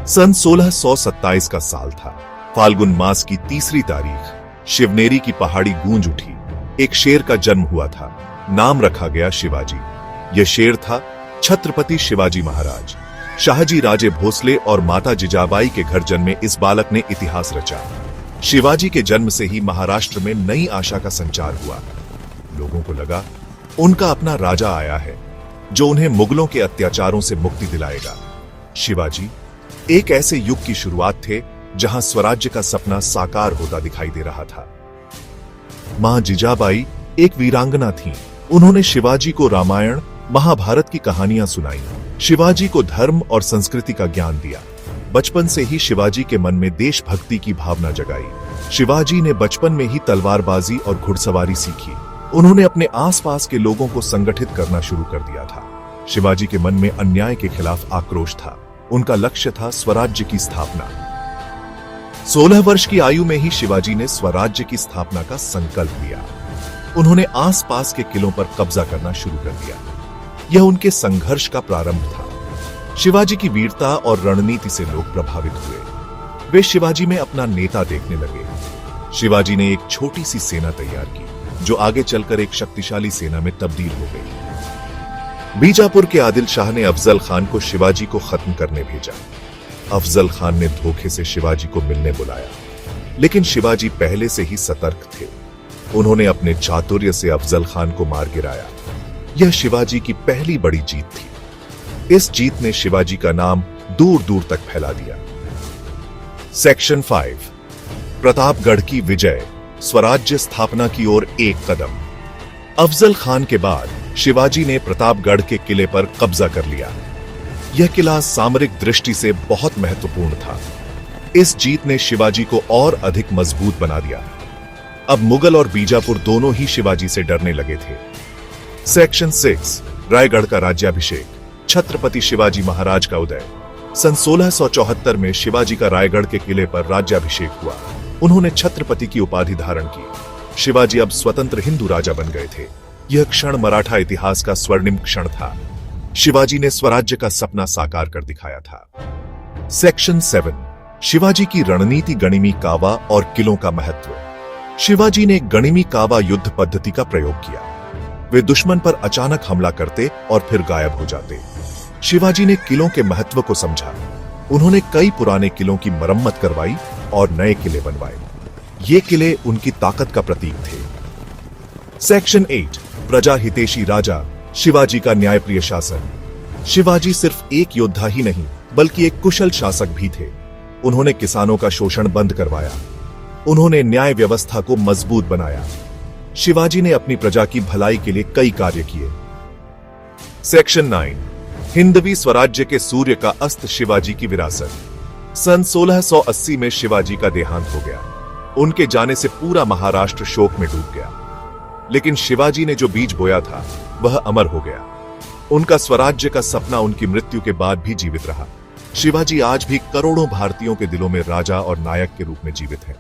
सन 1627 का साल था। फाल्गुन मास की तीसरी तारीख शिवनेरी की पहाड़ी गूंज उठी। एक शेर का जन्म हुआ था। नाम रखा गया शिवाजी। यह शेर था छत्रपति शिवाजी महाराज। शाहजी राजे भोसले और माता जिजाबाई के घर जन्मे इस बालक ने इतिहास रचा। शिवाजी के जन्म से ही महाराष्ट्र में नई आशा का संचार हुआ। लोगों को लगा उनका अपना राजा आया है जो उन्हें मुगलों के अत्याचारों से मुक्ति दिलाएगा। शिवाजी एक ऐसे युग की शुरुआत थे जहां स्वराज्य का सपना साकार होता दिखाई दे रहा था। मां जिजाबाई एक वीरांगना थीं। उन्होंने शिवाजी को रामायण महाभारत की कहानियां सुनाई। शिवाजी को धर्म और संस्कृति का ज्ञान दिया। बचपन से ही शिवाजी के मन में देशभक्ति की भावना जगाई। शिवाजी ने बचपन में ही तलवारबाजी और घुड़सवारी सीखी। उन्होंने अपने आसपास के लोगों को संगठित करना शुरू कर दिया था। शिवाजी के मन में अन्याय के खिलाफ आक्रोश था। उनका लक्ष्य था स्वराज्य की स्थापना। 16 वर्ष की आयु में ही शिवाजी ने स्वराज्य की स्थापना का संकल्प लिया। उन्होंने आसपास के किलों पर कब्जा करना शुरू कर दिया। यह उनके संघर्ष का प्रारंभ था। शिवाजी की वीरता और रणनीति से लोग प्रभावित हुए। वे शिवाजी में अपना नेता देखने लगे। शिवाजी ने एक छोटी सी सेना तैयार की जो आगे चलकर एक शक्तिशाली सेना में तब्दील हो गई। बीजापुर के आदिल शाह ने अफजल खान को शिवाजी को खत्म करने भेजा। अफजल खान ने धोखे से शिवाजी को मिलने बुलाया, लेकिन शिवाजी पहले से ही सतर्क थे। उन्होंने अपने चातुर्य से अफजल खान को मार गिराया। यह शिवाजी की पहली बड़ी जीत थी। इस जीत ने शिवाजी का नाम दूर दूर तक फैला दिया। सेक्शन 5 प्रतापगढ़ की विजय, स्वराज्य स्थापना की ओर एक कदम। अफजल खान के बाद शिवाजी ने प्रतापगढ़ के किले पर कब्जा कर लिया। यह किला सामरिक दृष्टि से बहुत महत्वपूर्ण था। इस जीत ने शिवाजी को और अधिक मजबूत बना दिया। अब मुगल और बीजापुर दोनों ही शिवाजी से डरने लगे थे। सेक्शन 6 रायगढ़ का राज्याभिषेक, छत्रपति शिवाजी महाराज का उदय। सन 1674 में शिवाजी का रायगढ़ के किले पर राज्याभिषेक हुआ। उन्होंने छत्रपति की उपाधि धारण की। शिवाजी अब स्वतंत्र हिंदू राजा बन गए थे। यह क्षण मराठा इतिहास का स्वर्णिम क्षण था। शिवाजी ने स्वराज्य का सपना साकार कर दिखाया था। सेक्शन 7 शिवाजी की रणनीति, गणिमी कावा और किलों का महत्व। शिवाजी ने गणिमी कावा युद्ध पद्धति का प्रयोग किया। वे दुश्मन पर अचानक हमला करते और फिर गायब हो जाते। शिवाजी ने किलों के महत्व को समझा। उन्होंने कई पुराने किलों की मरम्मत करवाई और नए किले बनवाए। ये किले उनकी ताकत का प्रतीक थे। सेक्शन 8 प्रजा हितैषी राजा, शिवाजी का न्यायप्रिय शासन। शिवाजी सिर्फ एक योद्धा ही नहीं बल्कि एक कुशल शासक भी थे। उन्होंने किसानों का शोषण बंद करवाया। उन्होंने न्याय व्यवस्था को मजबूत बनाया। शिवाजी ने अपनी प्रजा की भलाई के लिए कई कार्य किए। सेक्शन 9 हिंदवी स्वराज्य के सूर्य का अस्त, शिवाजी की विरासत। सन 1680 में शिवाजी का देहांत हो गया। उनके जाने से पूरा महाराष्ट्र शोक में डूब गया। लेकिन शिवाजी ने जो बीज बोया था वह अमर हो गया। उनका स्वराज्य का सपना उनकी मृत्यु के बाद भी जीवित रहा। शिवाजी आज भी करोड़ों भारतीयों के दिलों में राजा और नायक के रूप में जीवित है।